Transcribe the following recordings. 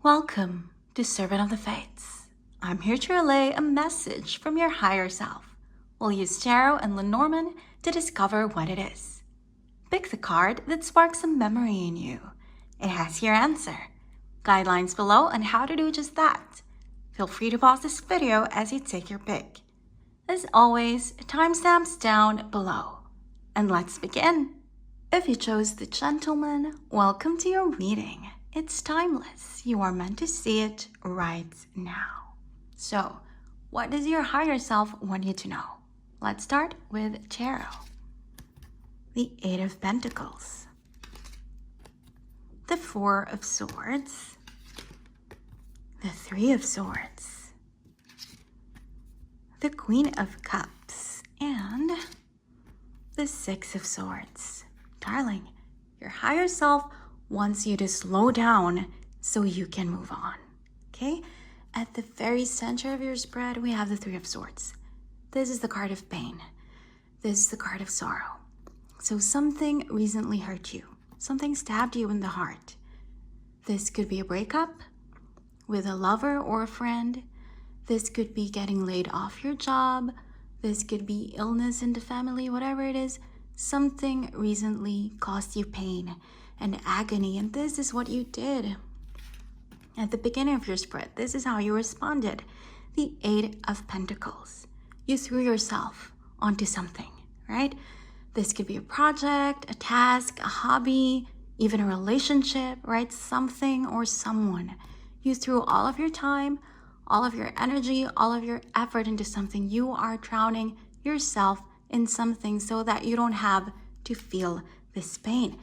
Welcome to Servant of the Fates. I'm here to relay a message from your higher self. We'll use tarot and Lenormand to discover what it is. Pick the card that sparks a memory in you. It has your answer. Guidelines below on how to do just that. Feel free to pause this video as you take your pick. As always, timestamps down below. And let's begin. If you chose the gentleman, welcome to your reading. It's timeless. You are meant to see it right now. So, what does your higher self want you to know? Let's start with tarot. The Eight of Pentacles. The Four of Swords. The Three of Swords. The Queen of Cups. And the Six of Swords. Darling, your higher self wants you to slow down so you can move on, okay? At the very center of your spread, we have the Three of Swords. This is the card of pain. This is the card of sorrow. So something recently hurt you. Something stabbed you in the heart. This could be a breakup with a lover or a friend. This could be getting laid off your job. This could be illness in the family, whatever it is. Something recently caused you pain and agony, and this is what you did. At the beginning of your spread, this is how you responded. The Eight of Pentacles. You threw yourself onto something, right? This could be a project, a task, a hobby, even a relationship, right? Something or someone. You threw all of your time, all of your energy, all of your effort into something. You are drowning yourself in something so that you don't have to feel this pain.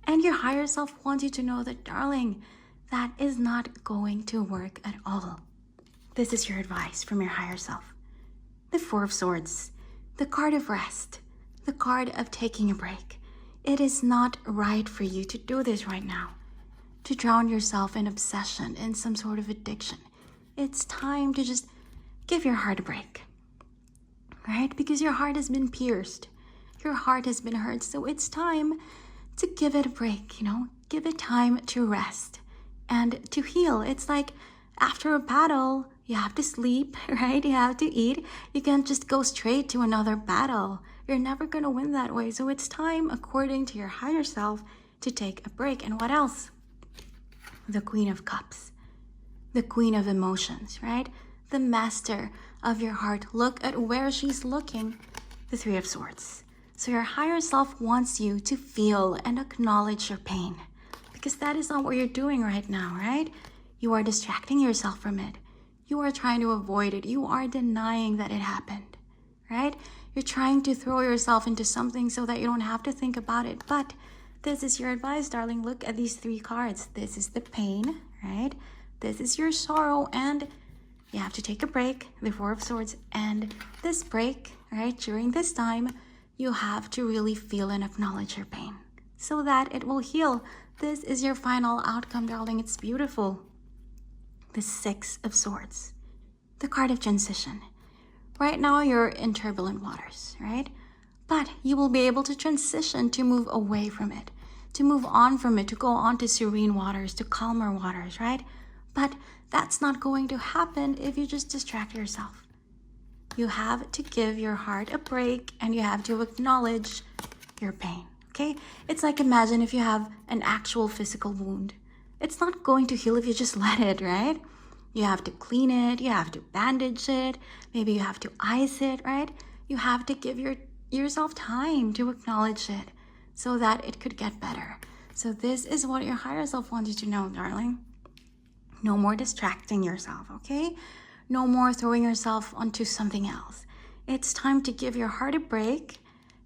And your higher self wants you to know that, darling, that is not going to work at all. This is your advice from your higher self. The Four of Swords, the card of rest, the card of taking a break. It is not right for you to do this right now, to drown yourself in obsession, in some sort of addiction. It's time to just give your heart a break, right? Because your heart has been pierced. Your heart has been hurt, so it's time to give it a break, give it time to rest and to heal. It's like after a battle, you have to sleep, right? You have to eat. You can't just go straight to another battle. You're never going to win that way. So it's time, according to your higher self, to take a break. And what else? The Queen of Cups, the Queen of Emotions, right? The master of your heart. Look at where she's looking. The Three of Swords. So your higher self wants you to feel and acknowledge your pain, because that is not what you're doing right now, right? You are distracting yourself from it. You are trying to avoid it. You are denying that it happened, right? You're trying to throw yourself into something so that you don't have to think about it. But this is your advice, darling. Look at these three cards. This is the pain, right? This is your sorrow, and you have to take a break, the Four of Swords. And this break, right, during this time, you have to really feel and acknowledge your pain so that it will heal. This is your final outcome, darling. It's beautiful. The Six of Swords, the card of transition. Right now, you're in turbulent waters, right? But you will be able to transition, to move away from it, to move on from it, to go on to serene waters, to calmer waters, right? But that's not going to happen if you just distract yourself. You have to give your heart a break, and you have to acknowledge your pain, okay? It's like, imagine if you have an actual physical wound. It's not going to heal if you just let it, right? You have to clean it, you have to bandage it, maybe you have to ice it, right? You have to give yourself time to acknowledge it so that it could get better. So this is what your higher self wants you to know, darling. No more distracting yourself, okay? No more throwing yourself onto something else. It's time to give your heart a break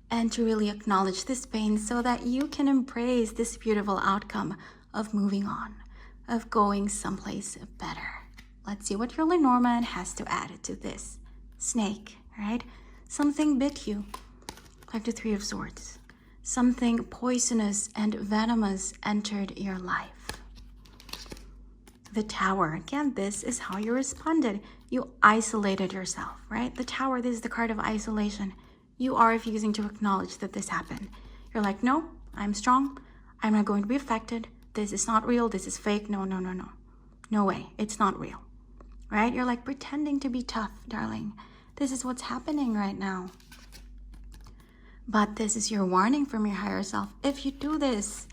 and to really acknowledge this pain so that you can embrace this beautiful outcome of moving on, of going someplace better. Let's see what your Lenormand has to add to this. Snake, right? Something bit you, like the Three of Swords. Something poisonous and venomous entered your life. The Tower, again, this is how you responded. You isolated yourself, right? The Tower, this is the card of isolation. You are refusing to acknowledge that this happened. You're like, no, I'm strong. I'm not going to be affected. This is not real. This is fake. No, no, no, no. No way, it's not real, right? You're like pretending to be tough, darling. This is what's happening right now. But this is your warning from your higher self. If you do this,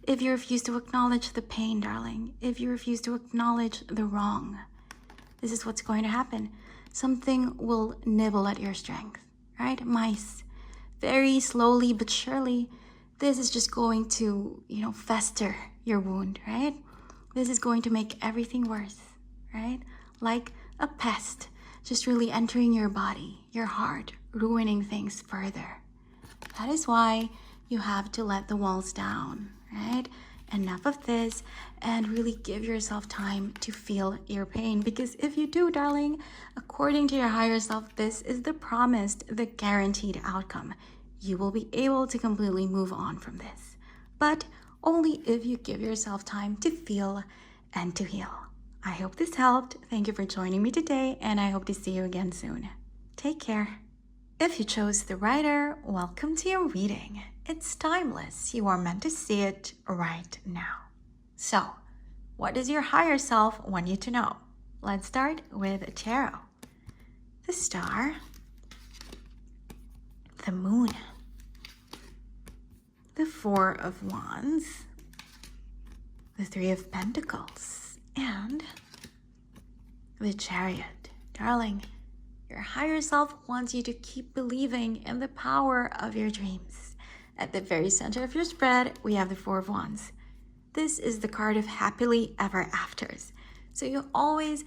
if you refuse to acknowledge the pain, darling, if you refuse to acknowledge the wrong, this is what's going to happen. Something will nibble at your strength, right? Mice. Very slowly but surely, this is just going to, fester your wound, right? This is going to make everything worse, right? Like a pest, just really entering your body, your heart, ruining things further. That is why you have to let the walls down, right? Enough of this, and really give yourself time to feel your pain. Because if you do, darling, according to your higher self, this is the promised, the guaranteed outcome. You will be able to completely move on from this. But only if you give yourself time to feel and to heal. I hope this helped. Thank you for joining me today, and I hope to see you again soon. Take care. If you chose the writer, welcome to your reading. It's timeless. You are meant to see it right now. So, what does your higher self want you to know? Let's start with tarot. The Star, the Moon, the Four of Wands, the Three of Pentacles, and the Chariot. Darling, your higher self wants you to keep believing in the power of your dreams. At the very center of your spread, we have the Four of Wands. This is the card of happily ever afters. So you've always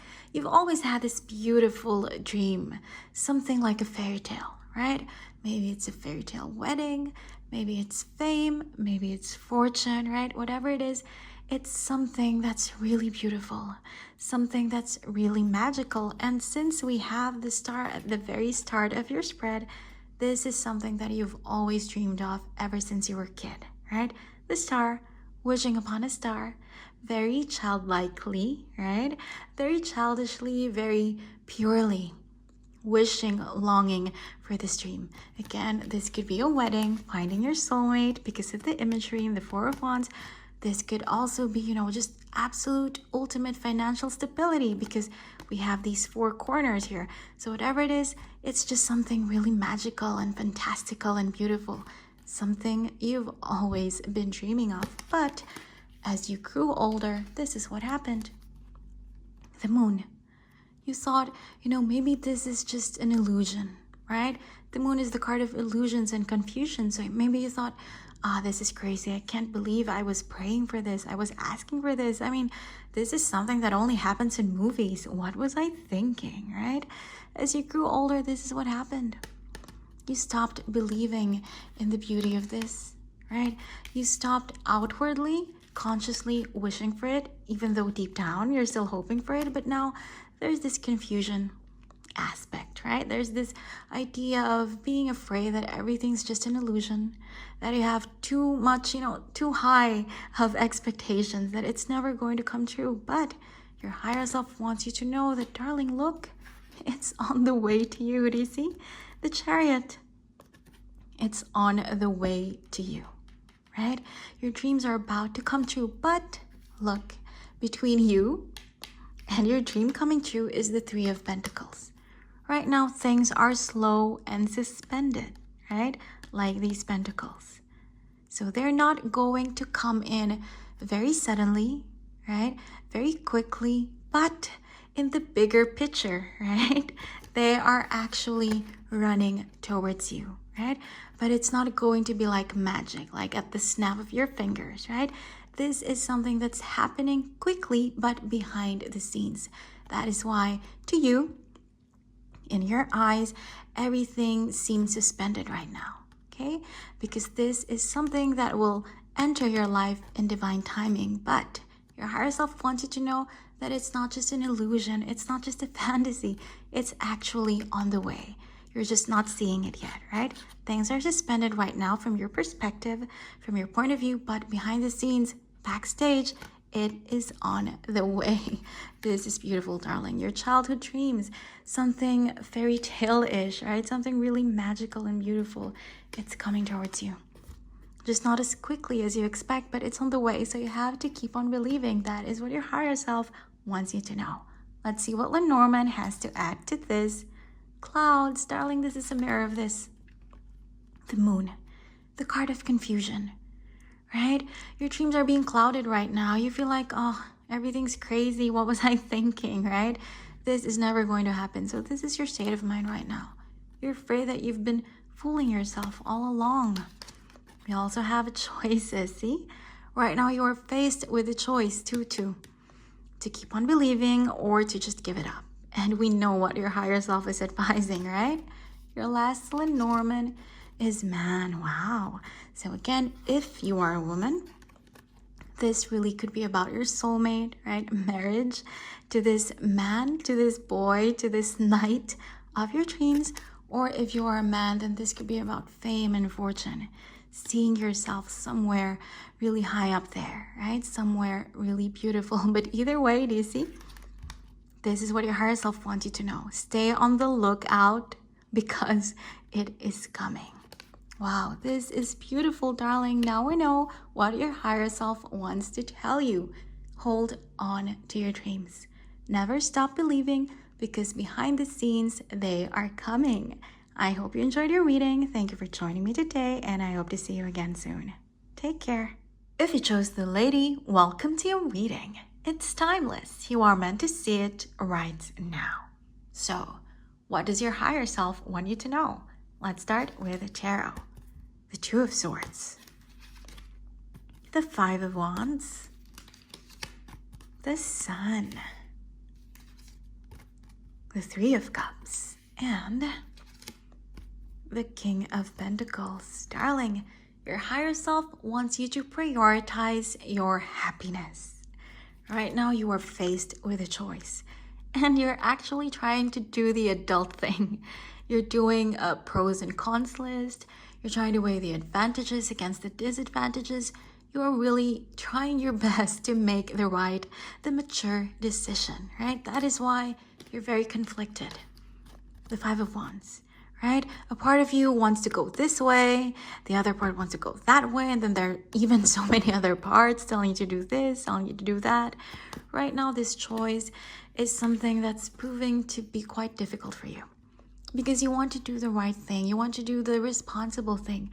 had this beautiful dream, something like a fairy tale, right? Maybe it's a fairy tale wedding, maybe it's fame, maybe it's fortune, right? Whatever it is, it's something that's really beautiful, something that's really magical. And since we have the star at the very start of your spread, this is something that you've always dreamed of ever since you were a kid, right? The star, wishing upon a star, very childlikely, right? Very childishly, very purely wishing, longing for this dream. Again, this could be a wedding, finding your soulmate because of the imagery in the Four of Wands. This could also be, just absolute ultimate financial stability because we have these four corners here. So whatever it is, it's just something really magical and fantastical and beautiful. Something you've always been dreaming of. But as you grew older, this is what happened. The Moon. You thought, maybe this is just an illusion, right? The Moon is the card of illusions and confusion. So maybe you thought, this is crazy. I can't believe I was praying for this. I was asking for this. I mean, this is something that only happens in movies. What was I thinking, right? As you grew older, this is what happened. You stopped believing in the beauty of this, right? You stopped outwardly, consciously wishing for it, even though deep down you're still hoping for it. But now there's this confusion aspect, right? There's this idea of being afraid that everything's just an illusion, that you have too much, too high of expectations, that it's never going to come true. But your higher self wants you to know that, darling, look, it's on the way to you. Do you see? The Chariot, it's on the way to you, right? Your dreams are about to come true. But look, between you and your dream coming true is the Three of Pentacles. Right now, things are slow and suspended, right? Like these pentacles. So they're not going to come in very suddenly, right? Very quickly, but in the bigger picture, right? They are actually running towards you, right? But it's not going to be like magic, like at the snap of your fingers, right? This is something that's happening quickly, but behind the scenes. That is why, to you, in your eyes, everything seems suspended right now, okay? Because this is something that will enter your life in divine timing. But your higher self wants you to know that it's not just an illusion, it's not just a fantasy, it's actually on the way. You're just not seeing it yet, right? Things are suspended right now from your perspective, from your point of view, but behind the scenes, backstage, it is on the way. This is beautiful, darling. Your childhood dreams, something fairy tale-ish, right? Something really magical and beautiful. It's coming towards you. Just not as quickly as you expect, but it's on the way. So you have to keep on believing. That is what your higher self wants you to know. Let's see what Lenormand has to add to this. Clouds, darling, this is a mirror of this. The moon, the card of confusion, right? Your dreams are being clouded right now. You feel like, oh, everything's crazy. What was I thinking, right? This is never going to happen. So this is your state of mind right now. You're afraid that you've been fooling yourself all along. We also have choices, see? Right now you are faced with a choice to keep on believing or to just give it up. And we know what your higher self is advising, right? Your last Lenormand is man. Wow. So again, if you are a woman, this really could be about your soulmate, right? Marriage to this man, to this boy, to this knight of your dreams. Or if you are a man, then this could be about fame and fortune. Seeing yourself somewhere really high up there, right? Somewhere really beautiful. But either way, do you see? This is what your higher self wants you to know. Stay on the lookout because it is coming. Wow, this is beautiful, darling. Now we know what your higher self wants to tell you. Hold on to your dreams. Never stop believing because behind the scenes, they are coming. I hope you enjoyed your reading. Thank you for joining me today, and I hope to see you again soon. Take care. If you chose the lady, welcome to your reading. It's timeless. You are meant to see it right now. So, what does your higher self want you to know? Let's start with the tarot. The Two of Swords. The Five of Wands. The Sun. The Three of Cups. And the King of Pentacles. Darling, your higher self wants you to prioritize your happiness. Right now you are faced with a choice and you're actually trying to do the adult thing. You're doing a pros and cons list. You're trying to weigh the advantages against the disadvantages. You're really trying your best to make the mature decision, right? That is why you're very conflicted. The Five of Wands, right? A part of you wants to go this way. The other part wants to go that way. And then there are even so many other parts telling you to do this, telling you to do that. Right now, this choice is something that's proving to be quite difficult for you. Because you want to do the right thing. You want to do the responsible thing.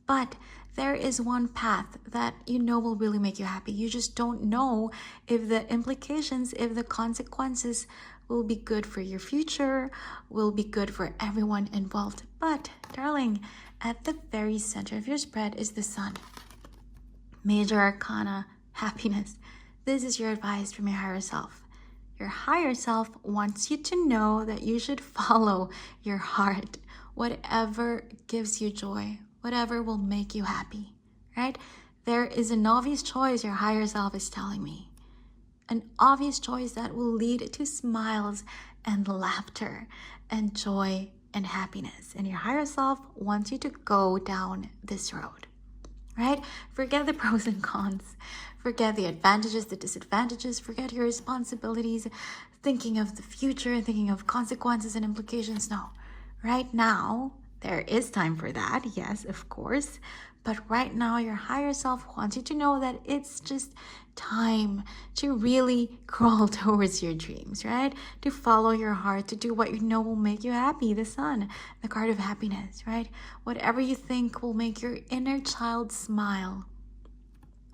But there is one path that you know will really make you happy. You just don't know if the implications, if the consequences will be good for your future, will be good for everyone involved. But, darling, at the very center of your spread is the Sun. Major Arcana, happiness. This is your advice from your higher self. Your higher self wants you to know that you should follow your heart. Whatever gives you joy, whatever will make you happy, right? There is an obvious choice your higher self is telling me. An obvious choice that will lead to smiles and laughter and joy and happiness. And your higher self wants you to go down this road, right? Forget the pros and cons. Forget the advantages, the disadvantages. Forget your responsibilities, thinking of the future, thinking of consequences and implications. No, right now, there is time for that. Yes, of course. But right now, your higher self wants you to know that it's just time to really crawl towards your dreams, right? To follow your heart, to do what you know will make you happy. The Sun, the card of happiness, right? Whatever you think will make your inner child smile.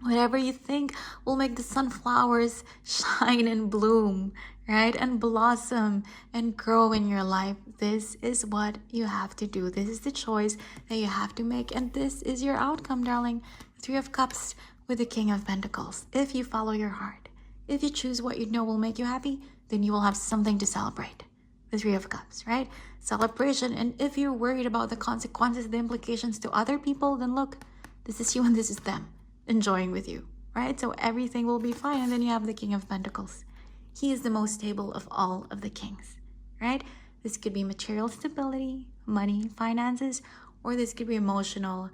Whatever you think will make the sunflowers shine and bloom, right? And blossom and grow in your life. This is what you have to do. This is the choice that you have to make. And this is your outcome, darling. Three of Cups with the King of Pentacles. If you follow your heart, if you choose what you know will make you happy, then you will have something to celebrate. The Three of Cups, right? Celebration. And if you're worried about the consequences, the implications to other people, then look, this is you and this is them enjoying with you, right? So everything will be fine. And then you have the King of Pentacles. He is the most stable of all of the kings, right? This could be material stability, money, finances, or this could be emotional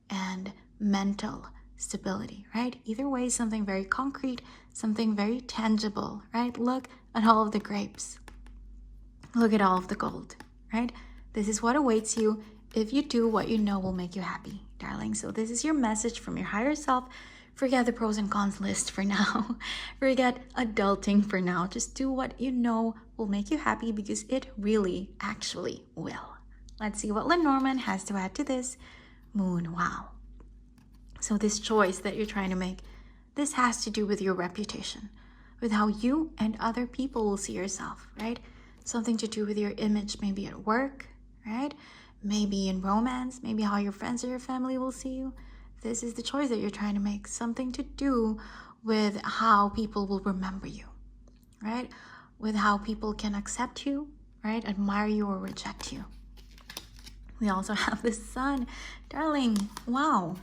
and mental stability, right? Either way, something very concrete, something very tangible, right? Look at all of the grapes. Look at all of the gold, right? This is what awaits you if you do what you know will make you happy, darling. So this is your message from your higher self Forget the pros and cons list for now. Forget adulting for now. Just do what you know will make you happy, because it really actually will. Let's see what Lenormand has to add to this moon. Wow. So this choice that you're trying to make, this has to do with your reputation, with how you and other people will see yourself, right? Something to do with your image, maybe at work, right? Maybe in romance, maybe how your friends or your family will see you. This is the choice that you're trying to make, something to do with how people will remember you, right? With how people can accept you, right? Admire you or reject you. We also have the sun. Darling, wow.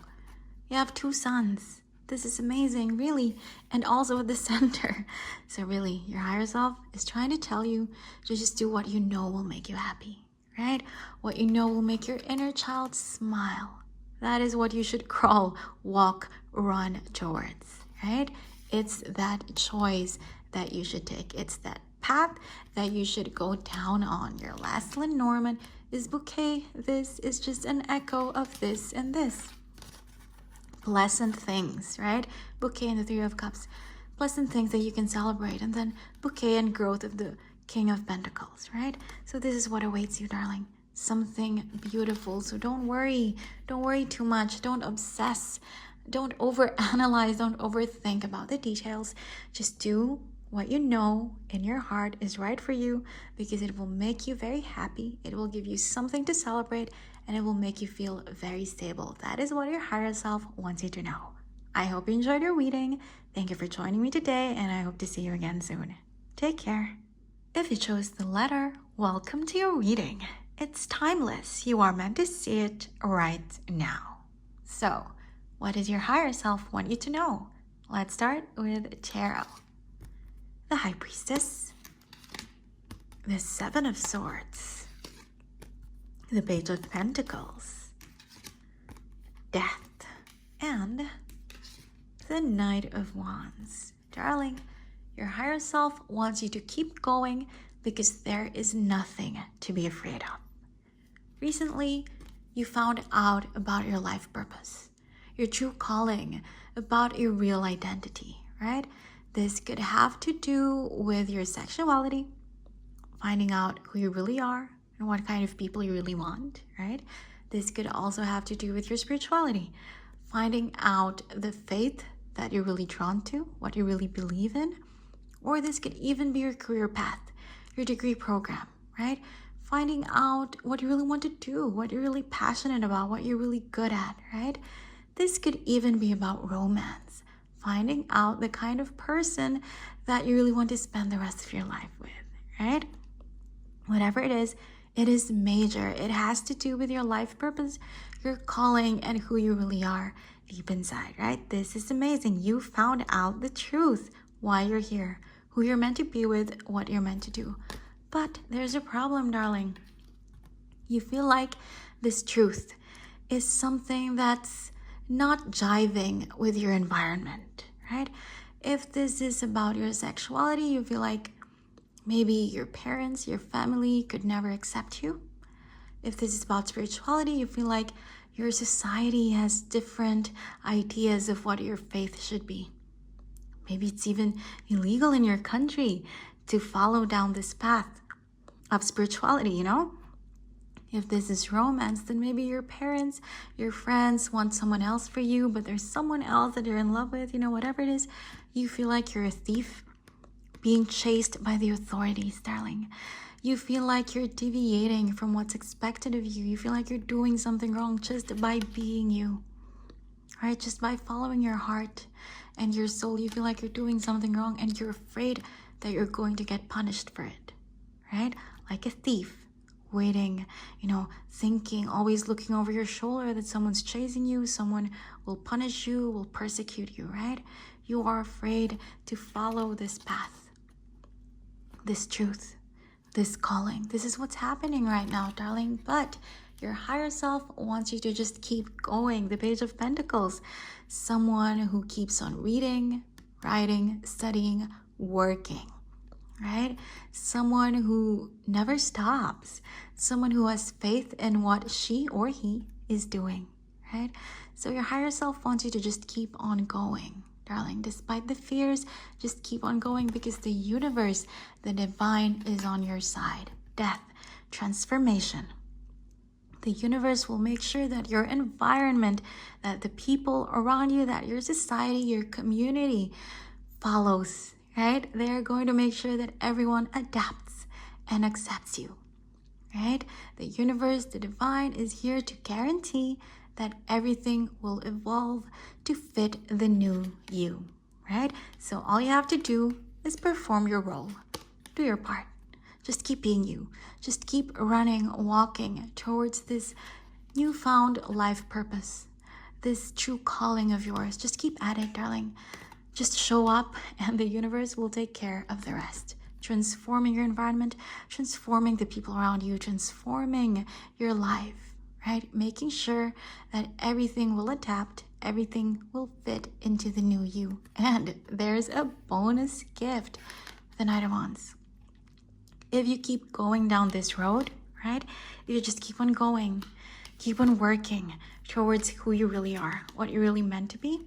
You have 2 suns. This is amazing, really. And also at the center. So really, your higher self is trying to tell you to just do what you know will make you happy, right? What you know will make your inner child smile. That is what you should crawl, walk, run towards, right? It's that choice that you should take. It's that path that you should go down on. Your last Lenormand is bouquet. This is just an echo of this and this. Pleasant things, right? Bouquet and the 3 of Cups. Pleasant things that you can celebrate. And then bouquet and growth of the King of Pentacles, right? So this is what awaits you, darling. Something beautiful. So don't worry too much. Don't obsess. Don't overanalyze. Don't overthink about the details. Just do what you know in your heart is right for you, because it will make you very happy. It will give you something to celebrate, and it will make you feel very stable. That is what your higher self wants you to know. I hope you enjoyed your reading. Thank you for joining me today, and I hope to see you again soon. Take care. If you chose the letter, welcome to your reading. It's timeless. You are meant to see it right now. So, what does your higher self want you to know? Let's start with tarot. The High Priestess, the 7 of Swords, the Page of Pentacles, Death, and the Knight of Wands. Darling, your higher self wants you to keep going, because there is nothing to be afraid of. Recently, you found out about your life purpose, your true calling, about your real identity, right? This could have to do with your sexuality, finding out who you really are and what kind of people you really want, right? This could also have to do with your spirituality, finding out the faith that you're really drawn to, what you really believe in. Or this could even be your career path, your degree program, right? Finding out what you really want to do, what you're really passionate about, what you're really good at, right? This could even be about romance, finding out the kind of person that you really want to spend the rest of your life with, right? Whatever it is major. It has to do with your life purpose, your calling, and who you really are deep inside, right? This is amazing. You found out the truth, why you're here, who you're meant to be with, what you're meant to do. But there's a problem, darling. You feel like this truth is something that's not jiving with your environment, right? If this is about your sexuality, you feel like maybe your parents, your family could never accept you. If this is about spirituality, you feel like your society has different ideas of what your faith should be. Maybe it's even illegal in your country to follow down this path of spirituality, you know? If this is romance, then maybe your parents, your friends want someone else for you, but there's someone else that you're in love with, you know, whatever it is. You feel like you're a thief being chased by the authorities, darling. You feel like you're deviating from what's expected of you. You feel like you're doing something wrong just by being you, right? Just by following your heart and your soul. You feel like you're doing something wrong and you're afraid that you're going to get punished for it, right? Like a thief waiting, you know, thinking, always looking over your shoulder that someone's chasing you, someone will punish you, will persecute you, right? You are afraid to follow this path, this truth, this calling. This is what's happening right now, darling. But your higher self wants you to just keep going. The Page of Pentacles, someone who keeps on reading, writing, studying, working, right? Someone who never stops, someone who has faith in what she or he is doing, right? So your higher self wants you to just keep on going, darling. Despite the fears, just keep on going because the universe, the divine, is on your side. Death, transformation. The universe will make sure that your environment, that the people around you, that your society, your community follows, right? They're going to make sure that everyone adapts and accepts you, right? The universe, the divine, is here to guarantee that everything will evolve to fit the new you, right? So all you have to do is perform your role. Do your part. Just keep being you. Just keep running, walking towards this newfound life purpose, this true calling of yours. Just keep at it, darling. Just show up and the universe will take care of the rest. Transforming your environment, transforming the people around you, transforming your life, right? Making sure that everything will adapt, everything will fit into the new you. And there's a bonus gift, the Knight of Wands. If you keep going down this road, right? If you just keep on going, keep on working towards who you really are, what you're really meant to be,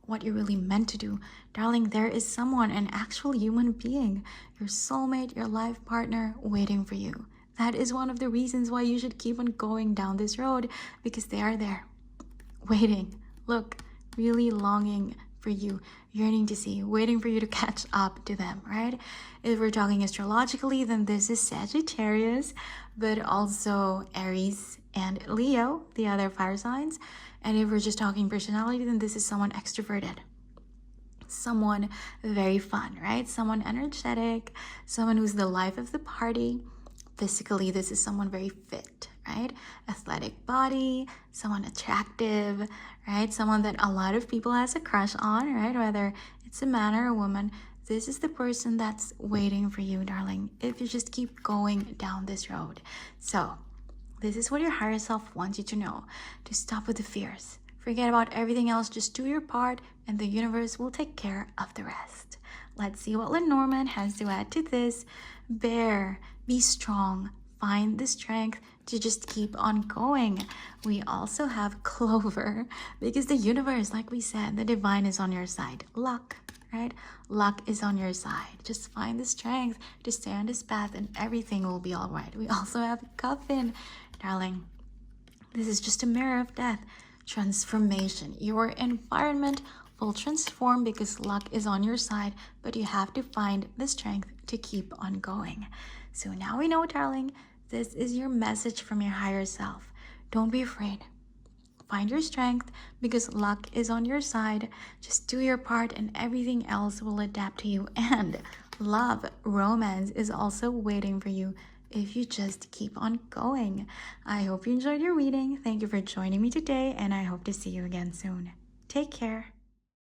what you're really meant to do. Darling, there is someone, an actual human being, your soulmate, your life partner, waiting for you. That is one of the reasons why you should keep on going down this road, because they are there, waiting. Look, really longing for you, yearning to see, waiting for you to catch up to them, right? If we're talking astrologically, then this is Sagittarius, but also Aries and Leo, the other fire signs. And if we're just talking personality, then this is someone extroverted, someone very fun, right? Someone energetic, someone who's the life of the party. Physically, this is someone very fit, right? Athletic body, someone attractive, right? Someone that a lot of people has a crush on, right? Whether it's a man or a woman, this is the person that's waiting for you, darling, if you just keep going down this road. So this is what your higher self wants you to know, to stop with the fears. Forget about everything else, just do your part and the universe will take care of the rest. Let's see what Lenormand has to add to this. Bear, be strong, find the strength to just keep on going. We also have Clover, because the universe, like we said, the divine is on your side. Luck, right? Luck is on your side. Just find the strength to stay on this path and everything will be all right. We also have Coffin, darling. This is just a mirror of death. Transformation. Your environment will transform because luck is on your side, but you have to find the strength to keep on going. So now we know, darling, this is your message from your higher self. Don't be afraid. Find your strength because luck is on your side. Just do your part and everything else will adapt to you. And love, romance is also waiting for you if you just keep on going. I hope you enjoyed your reading. Thank you for joining me today, and I hope to see you again soon. Take care.